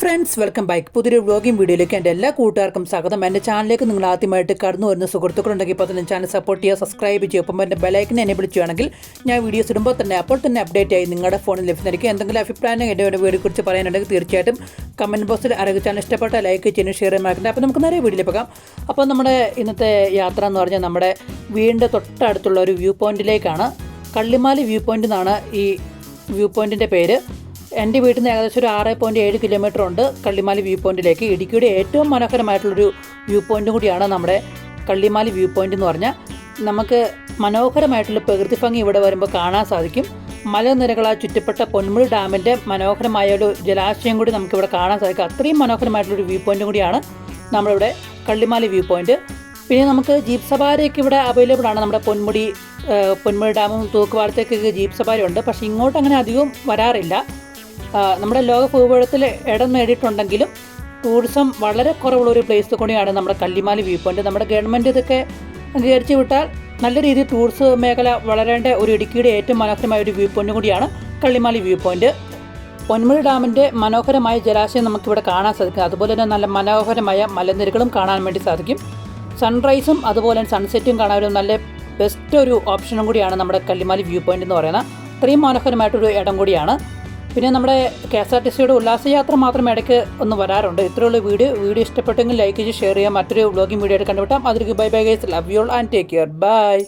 Friends, welcome back. പുതിയൊരു vlogging വീഡിയോയിലേക്ക് എൻ്റെ എല്ലാ കൂട്ടുകാർക്കും സ്വാഗതം. എൻ്റെ ചാനലിലേക്ക് നിങ്ങൾ ആദ്യമായിട്ട് കടന്നു വരുന്ന സുഹൃത്തുക്കളുണ്ടെങ്കിൽ ഇപ്പോൾ തന്നെ ചാനൽ സപ്പോർട്ട് ചെയ്യുക, സബ്സ്ക്രൈബ് ചെയ്യുക. ഒപ്പം എൻ്റെ ബെലൈക്കനെ എനേബിൾ ചെയ്യുകയാണെങ്കിൽ ഞാൻ വീഡിയോസ് ഇടുമ്പോൾ തന്നെ അപ്പോൾ തന്നെ അപ്ഡേറ്റ് ആയി നിങ്ങളുടെ ഫോണിൽ ലഭിക്കുന്നതായിരിക്കും. എന്തെങ്കിലും അഭിപ്രായം എൻ്റെ വീഡിയോയെക്കുറിച്ച് പറയാനുണ്ടെങ്കിൽ തീർച്ചയായിട്ടും കമൻറ്റ് ബോക്സിൽ ചാനൽ ഇഷ്ടപ്പെട്ട ലൈക്ക് ചെയ്യുന്നു, ഷെയർ ചെയ്യാൻ. അപ്പോൾ നമുക്ക് നേരെ വീഡിയോയിൽ പോകാം. അപ്പോൾ നമ്മുടെ ഇന്നത്തെ യാത്ര എന്ന് പറഞ്ഞാൽ നമ്മുടെ വീടിൻ്റെ തൊട്ടടുത്തുള്ള ഒരു വ്യൂ പോയിൻറ്റിലേക്കാണ്. കള്ളിമാലി വ്യൂ പോയിൻ്റ് എന്നാണ് ഈ വ്യൂ പോയിൻറ്റിൻ്റെ പേര്. എൻ്റെ വീട്ടിൽ നിന്ന് ഏകദേശം ഒരു 6.7 കിലോമീറ്റർ ഉണ്ട് കള്ളിമാലി വ്യൂ പോയിൻറ്റിലേക്ക്. ഇടുക്കിയുടെ ഏറ്റവും മനോഹരമായിട്ടുള്ളൊരു വ്യൂ പോയിൻറ്റും കൂടിയാണ് നമ്മുടെ കള്ളിമാലി വ്യൂ പോയിൻ്റ് എന്ന് പറഞ്ഞാൽ. നമുക്ക് മനോഹരമായിട്ടുള്ള പ്രകൃതി ഭംഗി ഇവിടെ വരുമ്പോൾ കാണാൻ സാധിക്കും. മലനിരകളാൽ ചുറ്റപ്പെട്ട പൊന്മുടി ഡാമിൻ്റെ മനോഹരമായ ഒരു ജലാശയം കൂടി നമുക്കിവിടെ കാണാൻ സാധിക്കും. അത്രയും മനോഹരമായിട്ടുള്ളൊരു വ്യൂ പോയിൻറ്റും കൂടിയാണ് നമ്മളിവിടെ കള്ളിമാലി വ്യൂ പോയിൻറ്റ്. പിന്നെ നമുക്ക് ജീപ്പ് സവാരിയൊക്കെ ഇവിടെ അവൈലബിൾ ആണ്. നമ്മുടെ പൊന്മുടി ഡാമും തൂക്കുപാലത്തേക്കൊക്കെ ജീപ്പ് സവാരി ഉണ്ട്. പക്ഷേ ഇങ്ങോട്ട് അങ്ങനെ അധികവും വരാറില്ല. നമ്മുടെ ലോക ഭൂപടത്തിൽ ഇടം നേടിയിട്ടുണ്ടെങ്കിലും ടൂറിസം വളരെ കുറവുള്ളൊരു പ്ലേസ് കൂടിയാണ് നമ്മുടെ കള്ളിമാലി വ്യൂ പോയിൻറ്റ്. നമ്മുടെ ഗവൺമെൻറ് ഇതൊക്കെ അംഗീകരിച്ച് വിട്ടാൽ നല്ല രീതിയിൽ ടൂറിസം മേഖല വളരേണ്ട ഒരു ഇടുക്കിയുടെ ഏറ്റവും മനോഹരമായ ഒരു വ്യൂ പോയിൻറ്റ് കൂടിയാണ് കള്ളിമാലി വ്യൂ പോയിൻറ്റ്. പൊന്മുടി ഡാമിൻ്റെ മനോഹരമായ ജലാശയം നമുക്കിവിടെ കാണാൻ സാധിക്കും. അതുപോലെ തന്നെ നല്ല മനോഹരമായ മലനിരകളും കാണാൻ വേണ്ടി സാധിക്കും. സൺറൈസും അതുപോലെ തന്നെ സൺസെറ്റും കാണാൻ ഒരു നല്ല ബെസ്റ്റ് ഒരു ഓപ്ഷനും കൂടിയാണ് നമ്മുടെ കള്ളിമാലി വ്യൂ പോയിൻ്റ് എന്ന് പറയുന്നത്. അത്രയും മനോഹരമായിട്ടൊരു ഇടം കൂടിയാണ്. പിന്നെ നമ്മുടെ KSRTCയുടെ ഉല്ലാസയാത്ര മാത്രം ഇടയ്ക്ക് ഒന്ന് വരാറുണ്ട്. ഇത്രയുള്ള വീഡിയോ ഇഷ്ടപ്പെട്ടെങ്കിൽ ലൈക്ക് ചെയ്ത് ഷെയർ ചെയ്യാം. മറ്റൊരു വ്ളോഗിംഗ് വീഡിയോ ആയിട്ട് കണ്ടുപിട്ടാം. അതിലേക്ക് bye bye guys, love you all and take care, by.